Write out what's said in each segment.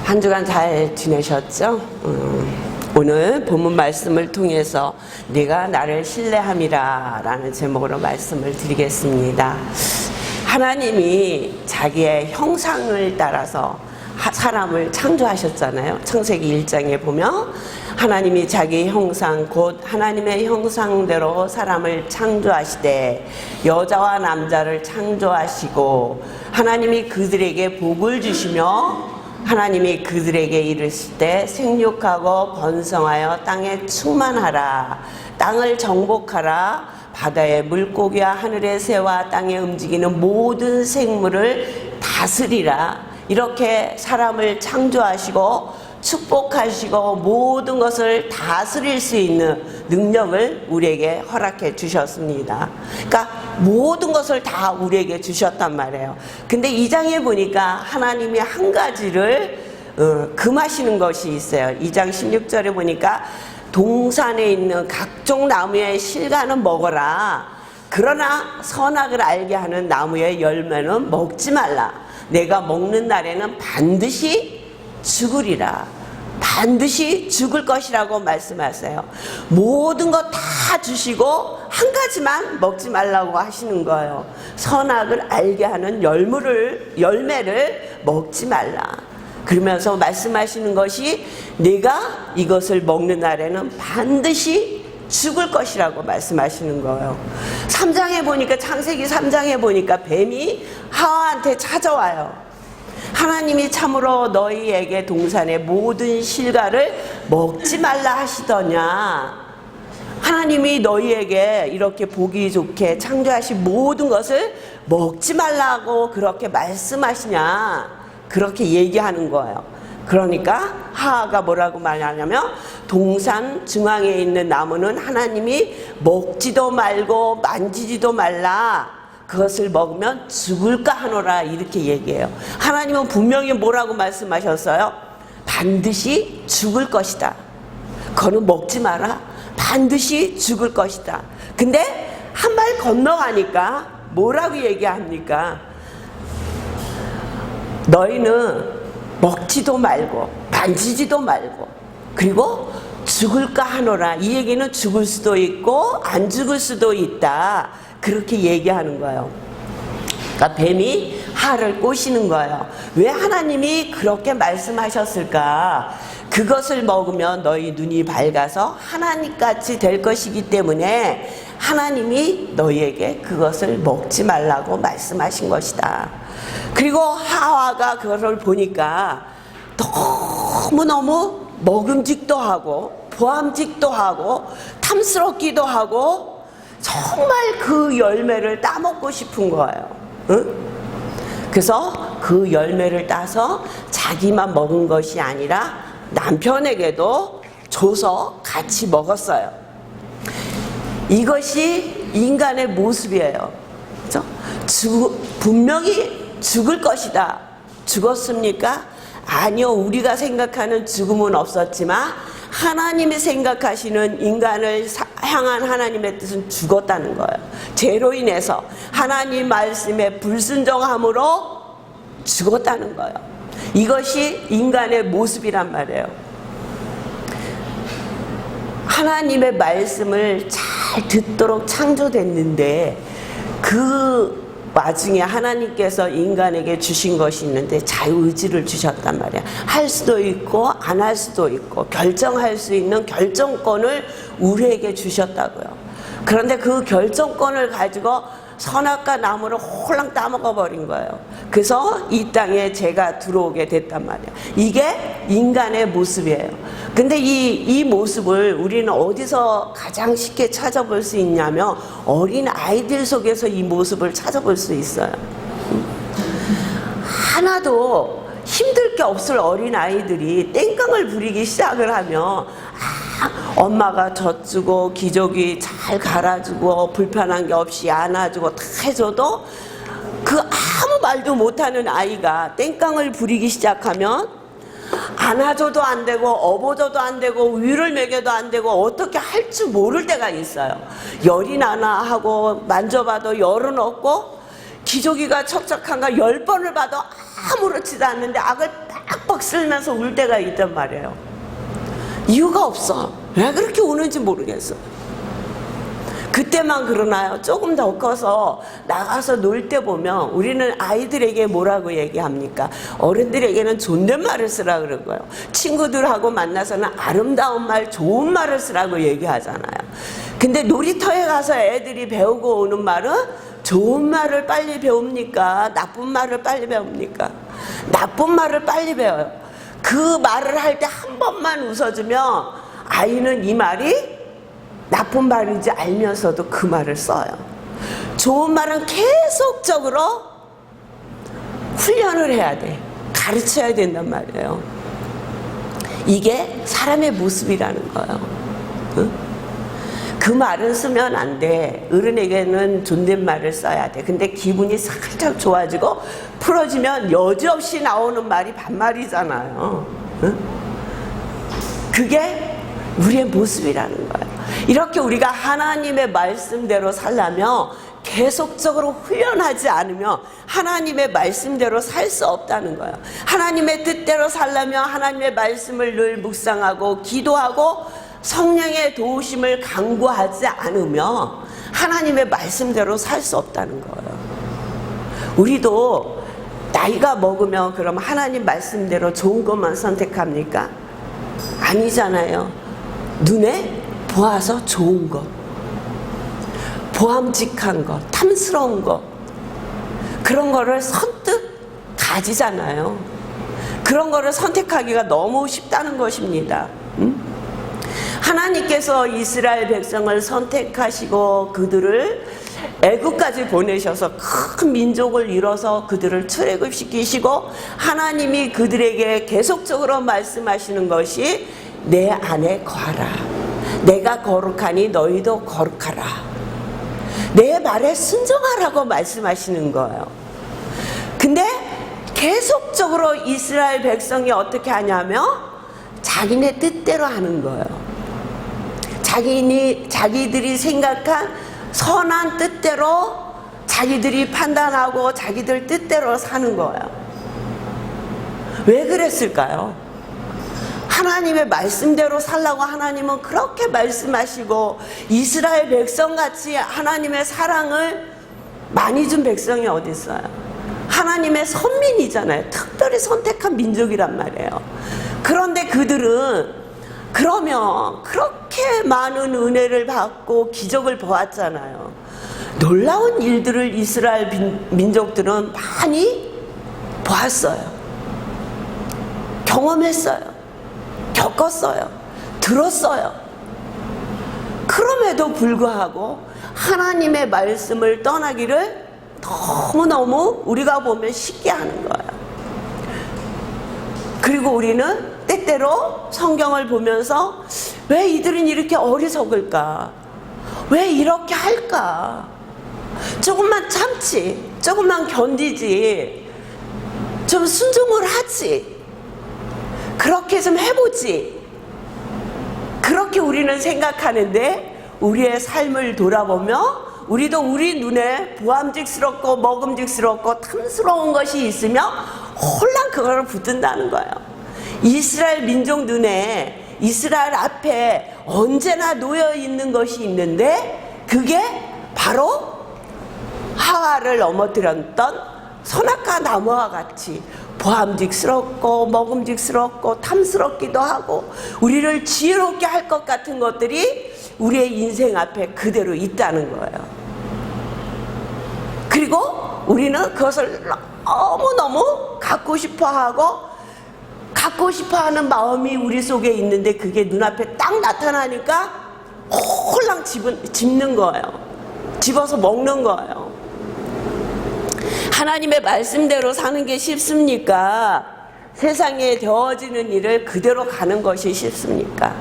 한 주간 잘 지내셨죠? 오늘 본문 말씀을 통해서 네가 나를 신뢰함이라 라는 제목으로 말씀을 드리겠습니다. 하나님이 자기의 형상을 따라서 사람을 창조하셨잖아요. 창세기 1장에 보면 하나님이 자기 형상 곧 하나님의 형상대로 사람을 창조하시되 여자와 남자를 창조하시고 하나님이 그들에게 복을 주시며 하나님이 그들에게 이르실 때 생육하고 번성하여 땅에 충만하라 땅을 정복하라 바다의 물고기와 하늘의 새와 땅에 움직이는 모든 생물을 다스리라 이렇게 사람을 창조하시고 축복하시고 모든 것을 다스릴 수 있는 능력을 우리에게 허락해 주셨습니다. 그러니까 모든 것을 다 우리에게 주셨단 말이에요. 근데 이 장에 보니까 하나님이 한 가지를 금하시는 것이 있어요. 2장 16절에 보니까 동산에 있는 각종 나무의 실과는 먹어라. 그러나 선악을 알게 하는 나무의 열매는 먹지 말라. 내가 먹는 날에는 반드시 죽으리라. 반드시 죽을 것이라고 말씀하세요. 모든 것 다 주시고 한 가지만 먹지 말라고 하시는 거예요. 선악을 알게 하는 열매를 먹지 말라. 그러면서 말씀하시는 것이 내가 이것을 먹는 날에는 반드시 죽을 것이라고 말씀하시는 거예요. 3장에 보니까 창세기 3장에 보니까 뱀이 하와한테 찾아와요. 하나님이 참으로 너희에게 동산의 모든 실과를 먹지 말라 하시더냐. 하나님이 너희에게 이렇게 보기 좋게 창조하신 모든 것을 먹지 말라고 그렇게 말씀하시냐. 그렇게 얘기하는 거예요. 그러니까 하와가 뭐라고 말하냐면 동산 중앙에 있는 나무는 하나님이 먹지도 말고 만지지도 말라. 그것을 먹으면 죽을까 하노라 이렇게 얘기해요. 하나님은 분명히 뭐라고 말씀하셨어요? 반드시 죽을 것이다. 그거는 먹지 마라. 반드시 죽을 것이다. 근데 한 발 건너가니까 뭐라고 얘기합니까? 너희는 먹지도 말고 만지지도 말고 그리고 죽을까 하노라. 이 얘기는 죽을 수도 있고 안 죽을 수도 있다. 그렇게 얘기하는 거예요. 그러니까 뱀이 하를 꼬시는 거예요. 왜 하나님이 그렇게 말씀하셨을까? 그것을 먹으면 너희 눈이 밝아서 하나님같이 될 것이기 때문에 하나님이 너희에게 그것을 먹지 말라고 말씀하신 것이다. 그리고 하와가 그것을 보니까 너무너무 먹음직도 하고 보암직도 하고 탐스럽기도 하고 정말 그 열매를 따먹고 싶은 거예요. 응? 그래서 그 열매를 따서 자기만 먹은 것이 아니라 남편에게도 줘서 같이 먹었어요. 이것이 인간의 모습이에요. 그렇죠? 분명히 죽을 것이다. 죽었습니까? 아니요. 우리가 생각하는 죽음은 없었지만 하나님이 생각하시는 인간을 향한 하나님의 뜻은 죽었다는 거예요. 죄로 인해서 하나님 말씀에 불순종함으로 죽었다는 거예요. 이것이 인간의 모습이란 말이에요. 하나님의 말씀을 잘 듣도록 창조됐는데 그 와중에 하나님께서 인간에게 주신 것이 있는데 자유의지를 주셨단 말이야. 할 수도 있고 안 할 수도 있고 결정할 수 있는 결정권을 우리에게 주셨다고요. 그런데 그 결정권을 가지고 선악과 나무를 홀랑 따먹어 버린 거예요. 그래서 이 땅에 죄가 들어오게 됐단 말이에요. 이게 인간의 모습이에요. 근데 이 모습을 우리는 어디서 가장 쉽게 찾아볼 수 있냐면 어린 아이들 속에서 이 모습을 찾아볼 수 있어요. 하나도 힘들 게 없을 어린 아이들이 땡깡을 부리기 시작을 하면 엄마가 젖주고 기저귀 잘 갈아주고 불편한 게 없이 안아주고 다 해줘도 그 아무 말도 못하는 아이가 땡깡을 부리기 시작하면 안아줘도 안 되고 업어줘도 안 되고 위를 먹여도 안 되고 어떻게 할 줄 모를 때가 있어요. 열이 나나 하고 만져봐도 열은 없고 기저귀가 척척한가 10번을 봐도 아무렇지도 않는데 악을 빡빡 쓸면서 울 때가 있단 말이에요. 이유가 없어. 왜 그렇게 우는지 모르겠어. 그때만 그러나요? 조금 더 커서 나가서 놀 때 보면 우리는 아이들에게 뭐라고 얘기합니까? 어른들에게는 존댓말을 쓰라 그런 거예요. 친구들하고 만나서는 아름다운 말, 좋은 말을 쓰라고 얘기하잖아요. 근데 놀이터에 가서 애들이 배우고 오는 말은 좋은 말을 빨리 배웁니까? 나쁜 말을 빨리 배웁니까? 나쁜 말을 빨리 배워요. 그 말을 할 때 한 번만 웃어주면 아이는 이 말이 나쁜 말인지 알면서도 그 말을 써요. 좋은 말은 계속적으로 훈련을 해야 돼. 가르쳐야 된단 말이에요. 이게 사람의 모습이라는 거예요. 응? 그 말은 쓰면 안 돼. 어른에게는 존댓말을 써야 돼. 근데 기분이 살짝 좋아지고 풀어지면 여지없이 나오는 말이 반말이잖아요. 응? 그게 우리의 모습이라는 거예요. 이렇게 우리가 하나님의 말씀대로 살려면 계속적으로 훈련하지 않으면 하나님의 말씀대로 살 수 없다는 거예요. 하나님의 뜻대로 살려면 하나님의 말씀을 늘 묵상하고 기도하고 성령의 도우심을 간구하지 않으면 하나님의 말씀대로 살 수 없다는 거예요. 우리도 나이가 먹으면 그럼 하나님 말씀대로 좋은 것만 선택합니까? 아니잖아요. 눈에 보아서 좋은 것, 보암직한 것, 탐스러운 것, 그런 거를 선뜻 가지잖아요. 그런 거를 선택하기가 너무 쉽다는 것입니다. 하나님께서 이스라엘 백성을 선택하시고 그들을 애굽까지 보내셔서 큰 민족을 이뤄서 그들을 출애굽시키시고 하나님이 그들에게 계속적으로 말씀하시는 것이 내 안에 거하라. 내가 거룩하니 너희도 거룩하라. 내 말에 순종하라고 말씀하시는 거예요. 근데 계속적으로 이스라엘 백성이 어떻게 하냐면 자기네 뜻대로 하는 거예요. 자기들이 생각한 선한 뜻대로 자기들이 판단하고 자기들 뜻대로 사는 거예요. 왜 그랬을까요? 하나님의 말씀대로 살라고 하나님은 그렇게 말씀하시고 이스라엘 백성같이 하나님의 사랑을 많이 준 백성이 어디 있어요? 하나님의 선민이잖아요. 특별히 선택한 민족이란 말이에요. 그런데 그들은 그러면 그렇게 많은 은혜를 받고 기적을 보았잖아요. 놀라운 일들을 이스라엘 민족들은 많이 보았어요. 경험했어요. 겪었어요. 들었어요. 그럼에도 불구하고 하나님의 말씀을 떠나기를 너무너무 우리가 보면 쉽게 하는 거예요. 그리고 우리는 때때로 성경을 보면서 왜 이들은 이렇게 어리석을까? 왜 이렇게 할까? 조금만 참지, 조금만 견디지, 좀 순종을 하지, 그렇게 좀 해보지. 그렇게 우리는 생각하는데 우리의 삶을 돌아보면 우리도 우리 눈에 보암직스럽고 먹음직스럽고 탐스러운 것이 있으면 홀랑 그걸 붙든다는 거예요. 이스라엘 민족 눈에 이스라엘 앞에 언제나 놓여 있는 것이 있는데 그게 바로 하와를 넘어뜨렸던 선악과 나무와 같이 보암직스럽고 먹음직스럽고 탐스럽기도 하고 우리를 지혜롭게 할 것 같은 것들이 우리의 인생 앞에 그대로 있다는 거예요. 그리고 우리는 그것을 너무너무 갖고 싶어하고 갖고 싶어하는 마음이 우리 속에 있는데 그게 눈앞에 딱 나타나니까 홀랑 집는 거예요. 집어서 먹는 거예요. 하나님의 말씀대로 사는 게 쉽습니까? 세상에 되어지는 일을 그대로 가는 것이 쉽습니까?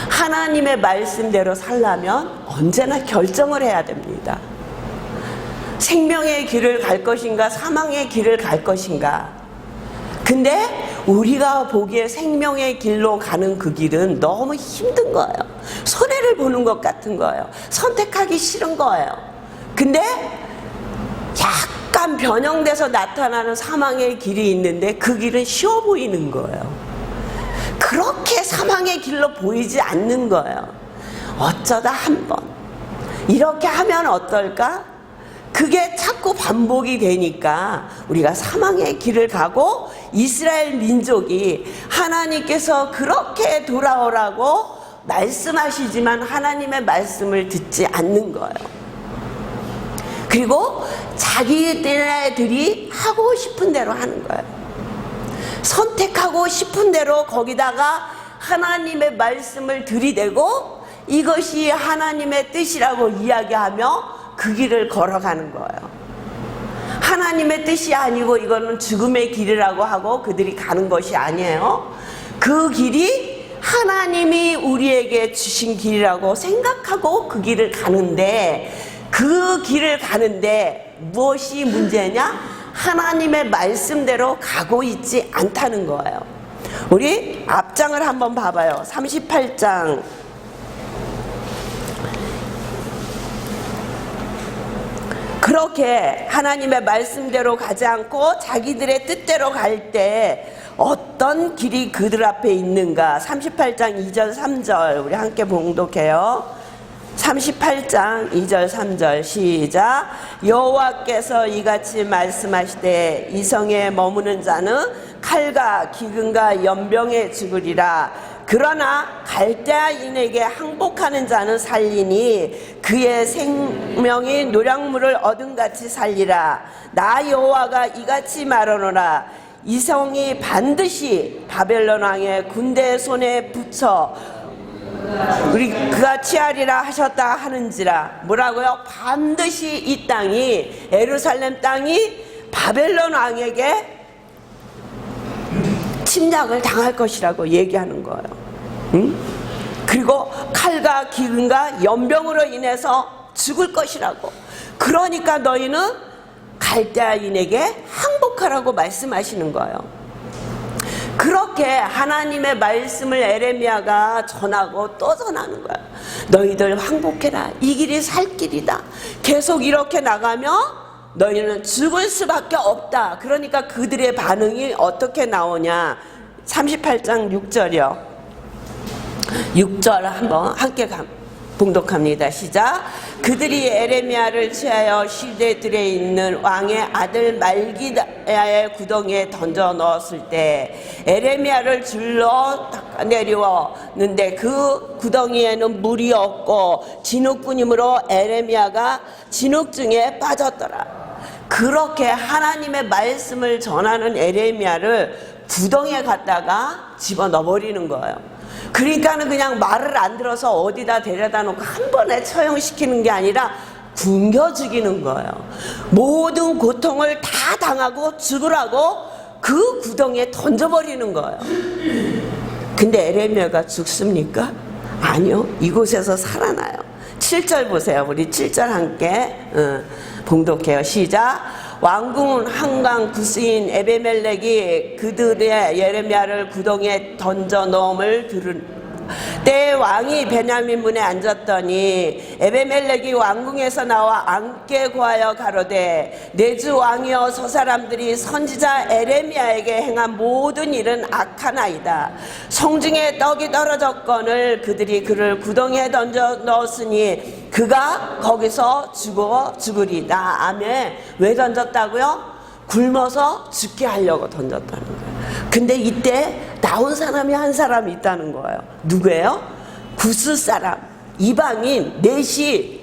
하나님의 말씀대로 살려면 언제나 결정을 해야 됩니다. 생명의 길을 갈 것인가 사망의 길을 갈 것인가. 근데 우리가 보기에 생명의 길로 가는 그 길은 너무 힘든 거예요. 손해를 보는 것 같은 거예요. 선택하기 싫은 거예요. 근데 약간 약간 변형돼서 나타나는 사망의 길이 있는데 그 길은 쉬워 보이는 거예요. 그렇게 사망의 길로 보이지 않는 거예요. 어쩌다 한 번 이렇게 하면 어떨까? 그게 자꾸 반복이 되니까 우리가 사망의 길을 가고 이스라엘 민족이 하나님께서 그렇게 돌아오라고 말씀하시지만 하나님의 말씀을 듣지 않는 거예요. 그리고 자기들이 하고 싶은 대로 하는 거예요. 선택하고 싶은 대로 거기다가 하나님의 말씀을 들이대고 이것이 하나님의 뜻이라고 이야기하며 그 길을 걸어가는 거예요. 하나님의 뜻이 아니고 이거는 죽음의 길이라고 하고 그들이 가는 것이 아니에요. 그 길이 하나님이 우리에게 주신 길이라고 생각하고 그 길을 가는데, 그 길을 가는데 무엇이 문제냐? 하나님의 말씀대로 가고 있지 않다는 거예요. 우리 앞장을 한번 봐봐요. 38장 그렇게 하나님의 말씀대로 가지 않고 자기들의 뜻대로 갈 때 어떤 길이 그들 앞에 있는가? 38장 2절 3절 우리 함께 봉독해요. 38장 2절 3절 시작. 여호와께서 이같이 말씀하시되 이성에 머무는 자는 칼과 기근과 연병에 죽으리라. 그러나 갈대아인에게 항복하는 자는 살리니 그의 생명이 노량물을 얻음같이 살리라. 나 여호와가 이같이 말하노라. 이성이 반드시 바벨론 왕의 군대의 손에 붙여 우리 그가 취하리라 하셨다 하는지라. 뭐라고요? 반드시 이 땅이, 예루살렘 땅이 바벨론 왕에게 침략을 당할 것이라고 얘기하는 거예요. 응? 그리고 칼과 기근과 연병으로 인해서 죽을 것이라고. 그러니까 너희는 갈대아인에게 항복하라고 말씀하시는 거예요. 그렇게 하나님의 말씀을 에레미야가 전하고 또 전하는 거야. 너희들 항복해라. 이 길이 살 길이다. 계속 이렇게 나가면 너희는 죽을 수밖에 없다. 그러니까 그들의 반응이 어떻게 나오냐? 38장 6절이요. 6절 한번 함께 봉독합니다. 시작. 그들이 에레미야를 취하여 시대들에 있는 왕의 아들 말기야의 구덩이에 던져 넣었을 때 에레미야를 줄로 내려왔는데 그 구덩이에는 물이 없고 진흙뿐이므로 에레미야가 진흙중에 빠졌더라. 그렇게 하나님의 말씀을 전하는 에레미야를 구덩이에 갖다가 집어넣어버리는 거예요. 그러니까는 그냥 말을 안 들어서 어디다 데려다 놓고 한 번에 처형시키는 게 아니라 굶겨 죽이는 거예요. 모든 고통을 다 당하고 죽으라고 그 구덩이에 던져버리는 거예요. 근데 에레미야가 죽습니까? 아니요. 이곳에서 살아나요. 7절 보세요. 우리 7절 함께 봉독해요. 시작. 왕궁은 한강 구스인 에베멜렉이 그들의 예레미야를 구덩이에 던져 넣음을 들은 때 왕이 베냐민 문에 앉았더니 에베멜렉이 왕궁에서 나와 앉게 구하여 가로되 내 주 왕이여 저 사람들이 선지자 에레미야에게 행한 모든 일은 악하나이다. 성중에 떡이 떨어졌거늘 그들이 그를 구덩이에 던져 넣었으니 그가 거기서 죽으리다. 아멘. 왜 던졌다고요? 굶어서 죽게 하려고 던졌다는 거예요. 근데 이때 나온 사람이 한 사람이 있다는 거예요. 누구예요? 구스 사람, 이방인 넷이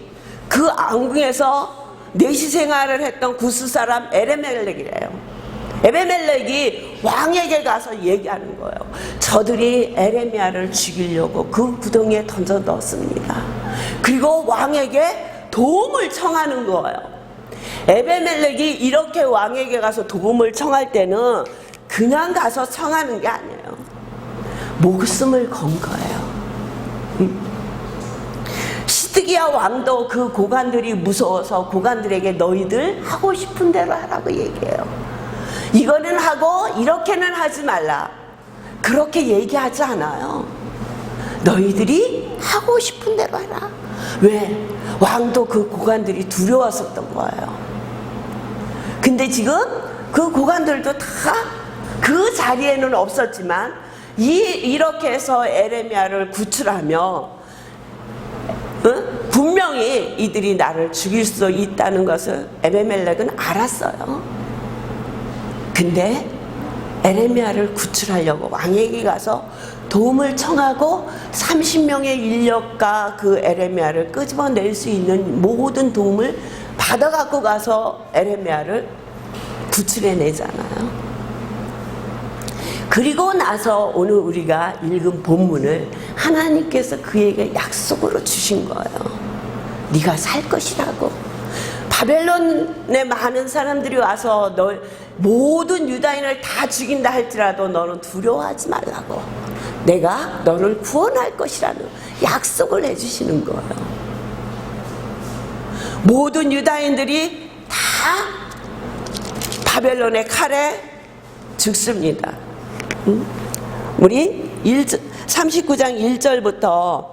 그 왕궁에서 넷이 생활을 했던 구스 사람 에베멜렉이래요. 에베멜렉이 왕에게 가서 얘기하는 거예요. 저들이 에레미야를 죽이려고 그 구덩이에 던져 넣었습니다. 그리고 왕에게 도움을 청하는 거예요. 에베멜렉이 이렇게 왕에게 가서 도움을 청할 때는 그냥 가서 청하는 게 아니에요. 목숨을 건 거예요. 시드기야 왕도 그 고관들이 무서워서 고관들에게 너희들 하고 싶은 대로 하라고 얘기해요. 이거는 하고 이렇게는 하지 말라. 그렇게 얘기하지 않아요. 너희들이 하고 싶은 대로 해라. 왜? 왕도 그 고관들이 두려웠었던 거예요. 근데 근데 지금 그 고관들도 다 그 자리에는 없었지만 이렇게 해서 에레미야를 구출하며 분명히 이들이 나를 죽일 수 있다는 것을 에베멜렉은 알았어요. 근데 에레미야를 구출하려고 왕에게 가서 도움을 청하고 30명의 인력과 그 에레미야를 끄집어낼 수 있는 모든 도움을 받아갖고 가서 에레미야를 구출해내잖아요. 그리고 나서 오늘 우리가 읽은 본문을 하나님께서 그에게 약속으로 주신 거예요. 네가 살 것이라고. 바벨론에 많은 사람들이 와서 너 모든 유다인을 다 죽인다 할지라도 너는 두려워하지 말라고. 내가 너를 구원할 것이라는 약속을 해주시는 거예요. 모든 유다인들이 다 바벨론의 칼에 죽습니다. 우리 39장 1절부터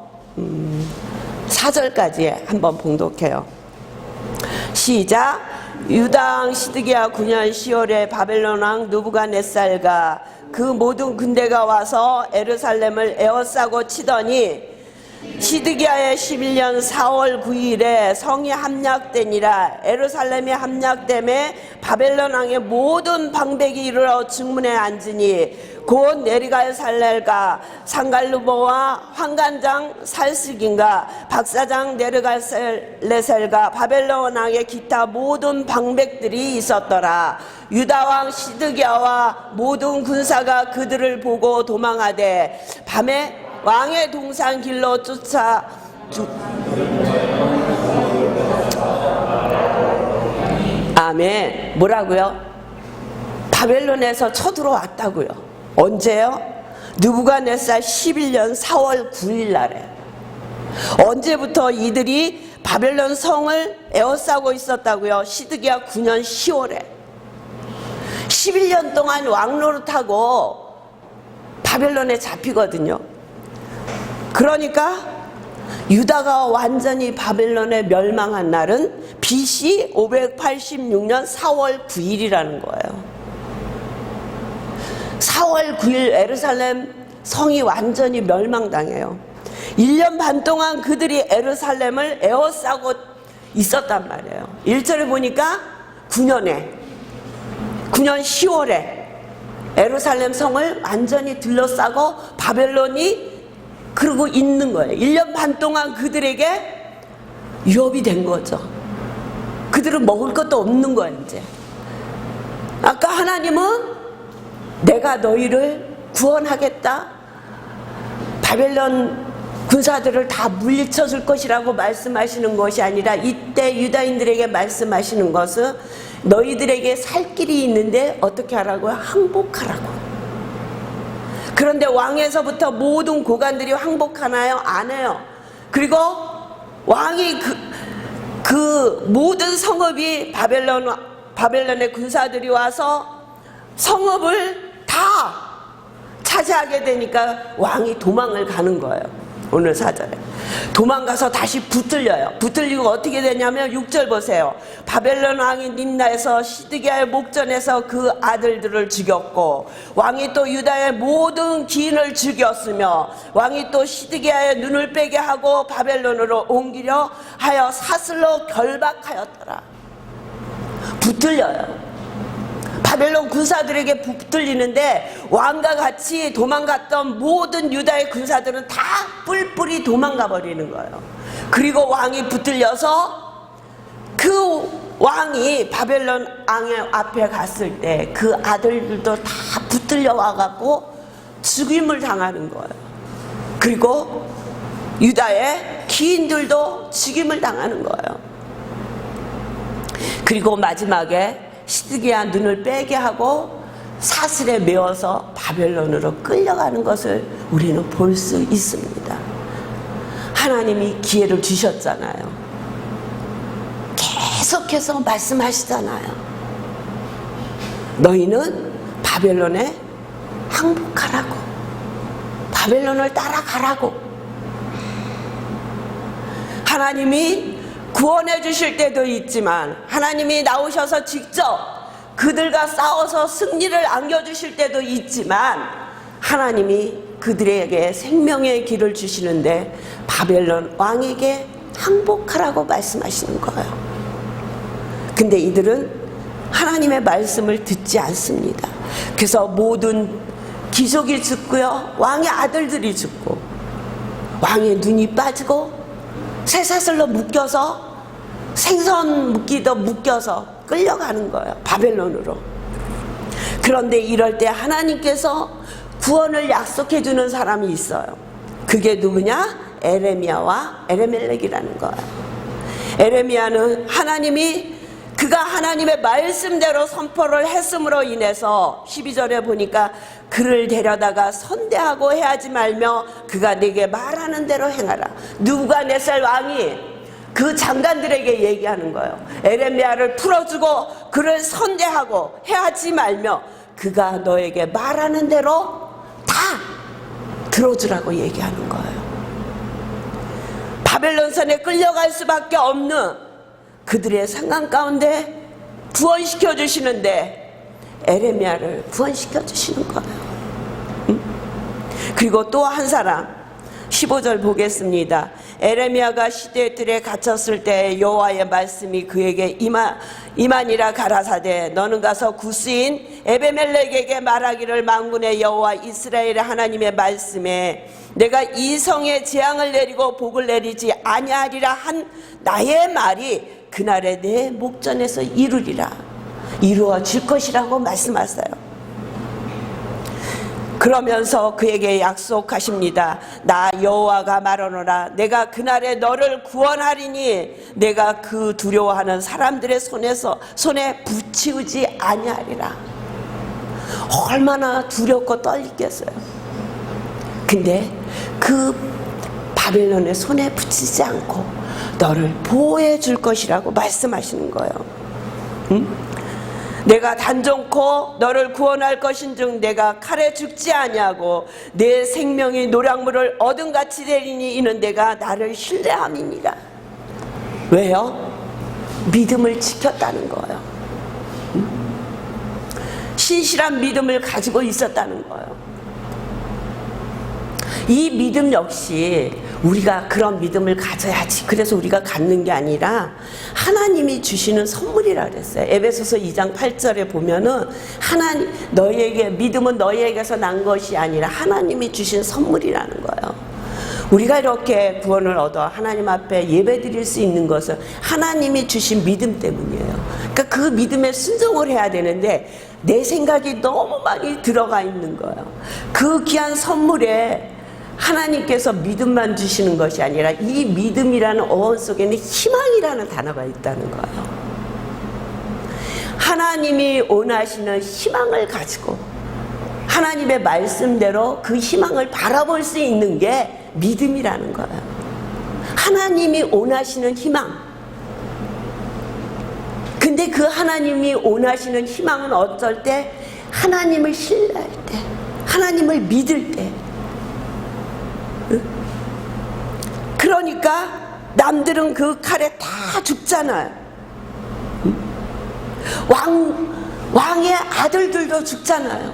4절까지 한번 봉독해요. 시작. 유다 왕 시드기야 9년 10월에 바벨론 왕 느부갓네살과 그 모든 군대가 와서 에루살렘을 에워싸고 치더니 시드기야의 11년 4월 9일에 성이 함락되니라. 에루살렘이 함락됨에 바벨론 왕의 모든 방백이 이르러 중문에 앉으니 곧 네르갈살렐과 상갈루보와 환관장 살스긴과 박사장 네르갈레셀과 바벨론 왕의 기타 모든 방백들이 있었더라. 유다왕 시드기야와 모든 군사가 그들을 보고 도망하되 밤에 왕의 동산 길로 쫓아 아멘. 뭐라고요? 바벨론에서 쳐들어왔다고요. 언제요? 느부갓네살 11년 4월 9일 날에. 언제부터 이들이 바벨론 성을 에워싸고 있었다고요? 시드기야 9년 10월에 11년 동안 왕노릇하고 바벨론에 잡히거든요. 그러니까 유다가 완전히 바벨론에 멸망한 날은 BC 586년 4월 9일이라는 거예요. 4월 9일 에루살렘 성이 완전히 멸망당해요. 1년 반 동안 그들이 에루살렘을 에워싸고 있었단 말이에요. 1절에 보니까 9년 10월에 에루살렘 성을 완전히 둘러싸고 바벨론이 그러고 있는 거예요. 1년 반 동안 그들에게 유업이 된 거죠. 그들은 먹을 것도 없는 거예요. 이제 아까 하나님은 내가 너희를 구원하겠다, 바벨론 군사들을 다 물리쳐 줄 것이라고 말씀하시는 것이 아니라 이때 유다인들에게 말씀하시는 것은 너희들에게 살 길이 있는데 어떻게 하라고요? 항복하라고. 그런데 왕에서부터 모든 고관들이 항복하나요? 안 해요. 그리고 왕이 그 모든 성읍이 바벨론의 군사들이 와서 성읍을 다 차지하게 되니까 왕이 도망을 가는 거예요. 오늘 4절에 도망가서 다시 붙들려요. 붙들리고 어떻게 되냐면 6절 보세요. 바벨론 왕이 림나에서 시드기야의 목전에서 그 아들들을 죽였고 왕이 또 유다의 모든 기인을 죽였으며 왕이 또 시드기야의 눈을 빼게 하고 바벨론으로 옮기려 하여 사슬로 결박하였더라. 붙들려요. 바벨론 군사들에게 붙들리는데 왕과 같이 도망갔던 모든 유다의 군사들은 다 뿔뿔이 도망가 버리는 거예요. 그리고 왕이 붙들려서 그 왕이 바벨론 왕의 앞에 갔을 때 그 아들들도 다 붙들려 와갖고 죽임을 당하는 거예요. 그리고 유다의 기인들도 죽임을 당하는 거예요. 그리고 마지막에 시드기야 눈을 빼게 하고 사슬에 메어서 바벨론으로 끌려가는 것을 우리는 볼 수 있습니다. 하나님이 기회를 주셨잖아요. 계속해서 말씀하시잖아요. 너희는 바벨론에 항복하라고, 바벨론을 따라가라고. 하나님이 구원해 주실 때도 있지만 하나님이 나오셔서 직접 그들과 싸워서 승리를 안겨주실 때도 있지만 하나님이 그들에게 생명의 길을 주시는데 바벨론 왕에게 항복하라고 말씀하시는 거예요. 근데 이들은 하나님의 말씀을 듣지 않습니다. 그래서 모든 귀족이 죽고요, 왕의 아들들이 죽고, 왕의 눈이 빠지고 쇠사슬로 묶여서 생선 묶이듯 묶여서 끌려가는 거예요, 바벨론으로. 그런데 이럴 때 하나님께서 구원을 약속해 주는 사람이 있어요. 그게 누구냐? 에레미야와 에레멜렉이라는 거예요. 에레미야는 그가 하나님의 말씀대로 선포를 했음으로 인해서 12절에 보니까 그를 데려다가 선대하고 해하지 말며 그가 내게 말하는 대로 행하라. 누부갓네살 왕이 그 장관들에게 얘기하는 거예요. 에레미야를 풀어주고 그를 선대하고 해하지 말며 그가 너에게 말하는 대로 다 들어주라고 얘기하는 거예요. 바벨론산에 끌려갈 수밖에 없는 그들의 상황 가운데 구원시켜 주시는데 에레미야를 구원시켜 주시는 거예요. 그리고 또 한 사람 15절 보겠습니다. 에레미야가 시대들에 갇혔을 때 여호와의 말씀이 그에게 이만이라 가라사대 너는 가서 구스인 에베멜렉에게 말하기를 만군의 여호와 이스라엘의 하나님의 말씀에 내가 이 성에 재앙을 내리고 복을 내리지 아니하리라 한 나의 말이 그날에 내 목전에서 이루어질 것이라고 말씀하세요. 그러면서 그에게 약속하십니다. 나 여호와가 말하노라 내가 그날에 너를 구원하리니 내가 그 두려워하는 사람들의 손에 붙이우지 아니하리라. 얼마나 두렵고 떨리겠어요. 근데 그 바벨론의 손에 붙이지 않고 너를 보호해 줄 것이라고 말씀하시는 거예요. 내가 단정코 너를 구원할 것인즉 내가 칼에 죽지 아니하고 내 생명이 노량물을 얻음같이 되리니 이는 내가 나를 신뢰함이니라. 왜요? 믿음을 지켰다는 거예요. 신실한 믿음을 가지고 있었다는 거예요. 이 믿음 역시 우리가 그런 믿음을 가져야지. 그래서 우리가 갖는 게 아니라 하나님이 주시는 선물이라 그랬어요. 에베소서 2장 8절에 보면은 너희에게 믿음은 너희에게서 난 것이 아니라 하나님이 주신 선물이라는 거예요. 우리가 이렇게 구원을 얻어 하나님 앞에 예배드릴 수 있는 것은 하나님이 주신 믿음 때문이에요. 그러니까 그 믿음에 순종을 해야 되는데 내 생각이 너무 많이 들어가 있는 거예요. 그 귀한 선물에 하나님께서 믿음만 주시는 것이 아니라 이 믿음이라는 어원 속에는 희망이라는 단어가 있다는 거예요. 하나님이 원하시는 희망을 가지고 하나님의 말씀대로 그 희망을 바라볼 수 있는 게 믿음이라는 거예요. 하나님이 원하시는 희망. 근데 그 하나님이 원하시는 희망은 어쩔 때 하나님을 신뢰할 때, 하나님을 믿을 때. 그러니까 남들은 그 칼에 다 죽잖아요. 왕의 아들들도 죽잖아요.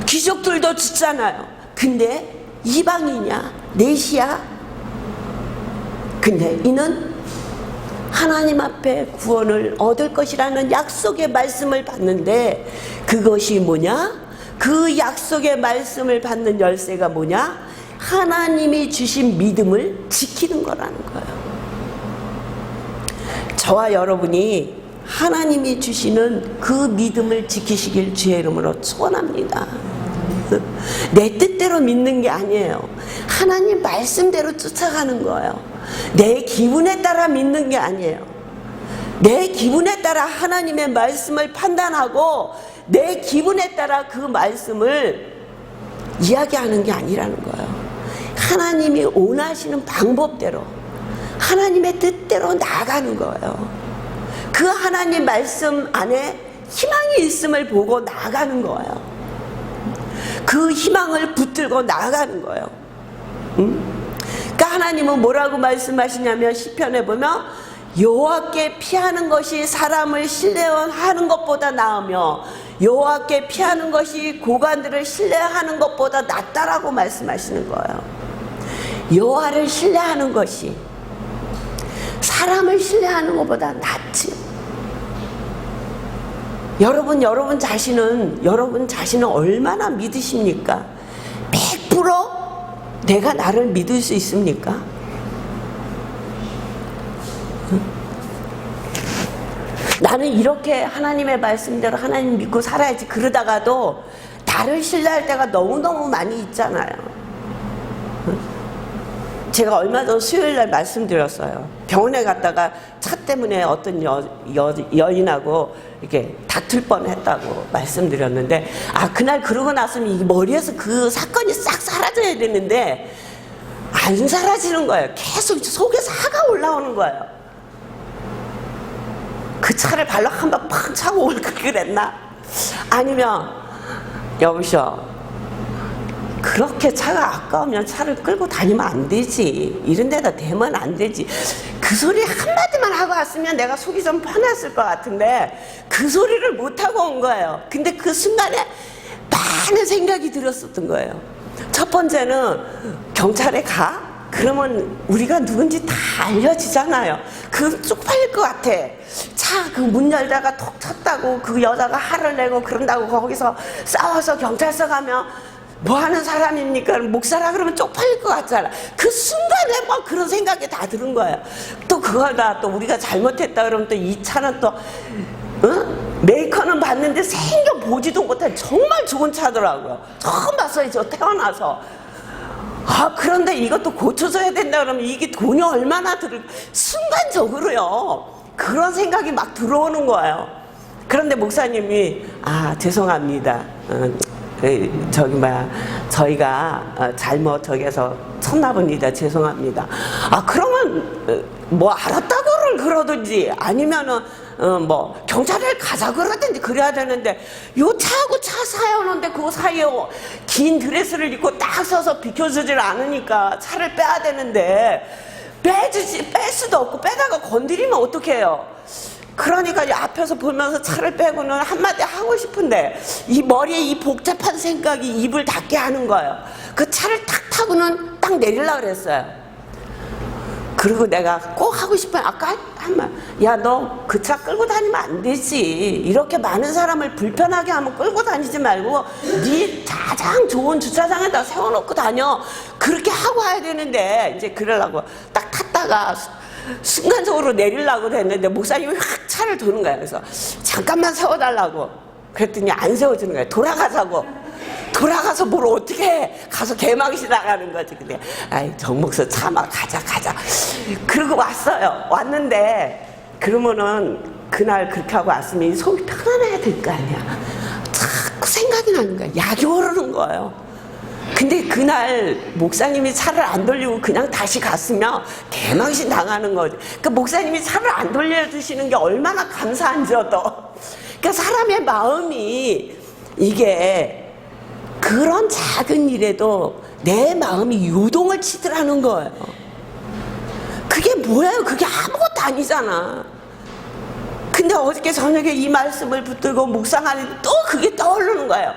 귀족들도 죽잖아요. 근데 이방이냐? 넷이야? 근데 이는 하나님 앞에 구원을 얻을 것이라는 약속의 말씀을 받는데 그것이 뭐냐? 그 약속의 말씀을 받는 열쇠가 뭐냐? 하나님이 주신 믿음을 지키는 거라는 거예요. 저와 여러분이 하나님이 주시는 그 믿음을 지키시길 주의 이름으로 축원합니다. 내 뜻대로 믿는 게 아니에요. 하나님 말씀대로 쫓아가는 거예요. 내 기분에 따라 믿는 게 아니에요. 내 기분에 따라 하나님의 말씀을 판단하고 내 기분에 따라 그 말씀을 이야기하는 게 아니라는 거예요. 하나님이 원하시는 방법대로 하나님의 뜻대로 나아가는 거예요. 그 하나님 말씀 안에 희망이 있음을 보고 나아가는 거예요. 그 희망을 붙들고 나아가는 거예요. 그러니까 하나님은 뭐라고 말씀하시냐면 시편에 보면 여호와께 피하는 것이 사람을 신뢰하는 것보다 나으며 여호와께 피하는 것이 고관들을 신뢰하는 것보다 낫다라고 말씀하시는 거예요. 여호와를 신뢰하는 것이 사람을 신뢰하는 것보다 낫지. 여러분 자신은 얼마나 믿으십니까? 100% 내가 나를 믿을 수 있습니까? 나는 이렇게 하나님의 말씀대로 하나님 믿고 살아야지, 그러다가도 나를 신뢰할 때가 너무너무 많이 있잖아요. 제가 얼마 전 수요일날 말씀드렸어요. 병원에 갔다가 차 때문에 어떤 여인하고 이렇게 다툴 뻔했다고 말씀드렸는데, 그날 그러고 났으면 이 머리에서 그 사건이 싹 사라져야 되는데 안 사라지는 거예요. 계속 속에서 화가 올라오는 거예요. 그 차를 발로 한번 팍 차고 올 걸 그랬나? 아니면 여보셔, 그렇게 차가 아까우면 차를 끌고 다니면 안 되지, 이런 데다 대면 안 되지, 그 소리 한마디만 하고 왔으면 내가 속이 좀 편했을 것 같은데 그 소리를 못하고 온 거예요. 근데 그 순간에 많은 생각이 들었었던 거예요. 첫 번째는 경찰에 가? 그러면 우리가 누군지 다 알려지잖아요. 그건 쪽팔릴 것 같아. 차 그 문 열다가 톡 쳤다고 그 여자가 화를 내고 그런다고 거기서 싸워서 경찰서 가면 뭐 하는 사람입니까? 목사라 그러면 쪽팔릴 것 같잖아. 그 순간에 막 그런 생각이 다 드는 거예요. 또 그거다, 또 우리가 잘못했다 그러면 또 이 차는 또 메이커는 봤는데 생겨 보지도 못한 정말 좋은 차더라고요. 처음 봤어요, 저 태어나서. 그런데 이것도 고쳐줘야 된다 그러면 이게 돈이 얼마나 순간적으로요, 그런 생각이 막 들어오는 거예요. 그런데 목사님이 죄송합니다, 저희가 잘못 저기서 쳤나 봅니다, 죄송합니다. 그러면 뭐 알았다고를 그러든지 아니면은 뭐 경찰에 가자 그러든지 그래야 되는데, 요 차하고 차 사이오는데 그 사이에 긴 드레스를 입고 딱 서서 비켜주질 않으니까 차를 빼야 되는데 뺄 수도 없고, 빼다가 건드리면 어떡해요. 그러니까 앞에서 보면서 차를 빼고는 한마디 하고 싶은데 이 머리에 이 복잡한 생각이 입을 닫게 하는 거예요. 그 차를 탁 타고는 딱 내리려고 그랬어요. 그리고 내가 꼭 하고 싶은, 아까 한 말, 야, 너 그 차 끌고 다니면 안 되지. 이렇게 많은 사람을 불편하게 하면 끌고 다니지 말고 네 가장 좋은 주차장에다 세워놓고 다녀. 그렇게 하고 와야 되는데, 이제 그러려고 딱 탔다가 순간적으로 내리려고 했는데 목사님이 확 차를 도는 거야. 그래서 잠깐만 세워달라고 그랬더니 안 세워주는 거야. 돌아가서 뭘 어떻게 해. 가서 개망신 나가는 거지. 근데 정목사 참아, 가자. 그러고 왔는데, 그러면은 그날 그렇게 하고 왔으면 속이 편안해야 될 거 아니야. 자꾸 생각이 나는 거야. 약이 오르는 거예요. 근데 그날 목사님이 차를 안 돌리고 그냥 다시 갔으면 개망신 당하는 거지. 그러니까 목사님이 차를 안 돌려주시는 게 얼마나 감사한지도. 그러니까 사람의 마음이, 이게 그런 작은 일에도 내 마음이 요동을 치더라는 거예요. 그게 뭐예요? 그게 아무것도 아니잖아. 근데 어저께 저녁에 이 말씀을 붙들고 묵상하는데 또 그게 떠오르는 거예요.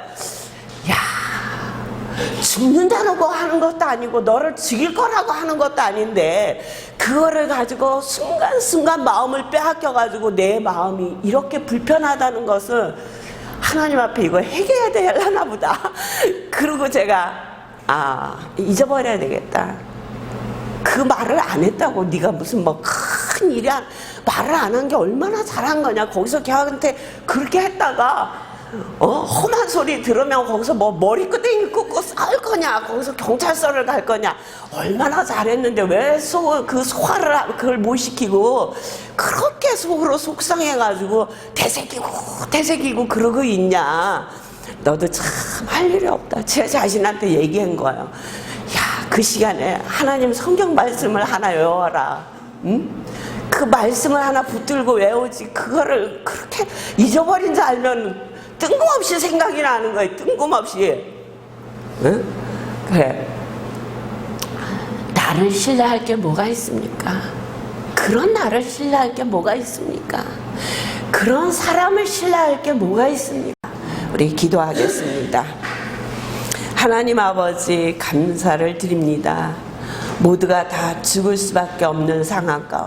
죽는다고 하는 것도 아니고 너를 죽일 거라고 하는 것도 아닌데 그거를 가지고 순간순간 마음을 빼앗겨가지고 내 마음이 이렇게 불편하다는 것을 하나님 앞에 이거 해결해야 되려나 보다. 그리고 제가 잊어버려야 되겠다. 그 말을 안 했다고 네가 무슨 뭐 큰 일이야, 말을 안 한 게 얼마나 잘한 거냐. 거기서 걔한테 그렇게 했다가 험한 소리 들으면 거기서 뭐 머리끄댕이 꽂고 싸울 거냐, 거기서 경찰서를 갈 거냐. 얼마나 잘했는데 왜 그 소화를 그걸 못 시키고 그렇게 속으로 속상해가지고 되새기고 그러고 있냐. 너도 참 할 일이 없다. 제 자신한테 얘기한 거예요. 야, 그 시간에 하나님 성경 말씀을 하나 외워라. 응? 그 말씀을 하나 붙들고 외우지. 그거를 그렇게 잊어버린 줄 알면 뜬금없이 생각이 나는 거예요. 뜬금없이. 응? 그래. 나를 신뢰할 게 뭐가 있습니까? 그 그런 나를 신뢰할 게 뭐가 있습니까? 그런 사람을 신뢰할 게 뭐가 있습니까? 우리 기도하겠습니다. 하나님 아버지, 감사를 드립니다. 모두가 다 죽을 수밖에 없는 상황 가운데